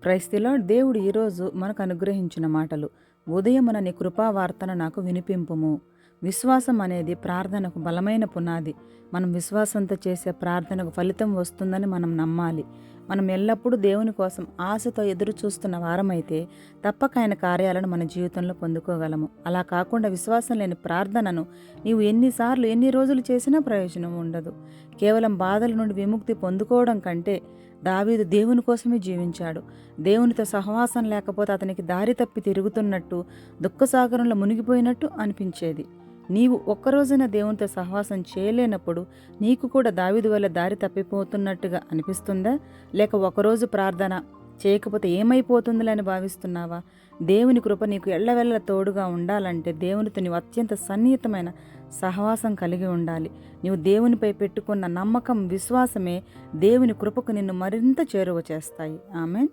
Praise the lord. దేవుడు ఈరోజు మనకు అనుగ్రహించిన మాటలు. ఉదయమున నీ కృపావార్తను నాకు వినిపింపుము. విశ్వాసం అనేది ప్రార్థనకు బలమైన పునాది. మనం విశ్వాసంతో చేసే ప్రార్థనకు ఫలితం వస్తుందని మనం నమ్మాలి. మనం ఎల్లప్పుడూ దేవుని కోసం ఆశతో ఎదురు చూస్తున్న వారమైతే తప్పక ఆయన కార్యాలను మన జీవితంలో పొందుకోగలము. అలా కాకుండా విశ్వాసం లేని ప్రార్థనను నీవు ఎన్నిసార్లు ఎన్ని రోజులు చేసినా ప్రయోజనం ఉండదు. కేవలం బాధల నుండి విముక్తి పొందుకోవడం కంటే దావీదు దేవుని కోసమే జీవించాడు. దేవునితో సహవాసం లేకపోతే అతనికి దారి తప్పి తిరుగుతున్నట్టు, దుఃఖసాగరంలో మునిగిపోయినట్టు అనిపించేది. నీవు ఒక్కరోజైనా దేవునితో సహవాసం చేయలేనప్పుడు నీకు కూడా దావీదు వల్ల దారి తప్పిపోతున్నట్టుగా అనిపిస్తుందా? లేక ఒకరోజు ప్రార్థన చేయకపోతే ఏమైపోతుందిలే అని భావిస్తున్నావా? దేవుని కృప నీకు ఎల్లవెల్ల తోడుగా ఉండాలంటే దేవునితో నీవు అత్యంత సన్నిహితమైన సహవాసం కలిగి ఉండాలి. నీవు దేవునిపై పెట్టుకున్న నమ్మకం, విశ్వాసమే దేవుని కృపకు నిన్ను మరింత చేరువ చేస్తాయి. ఆమేన్.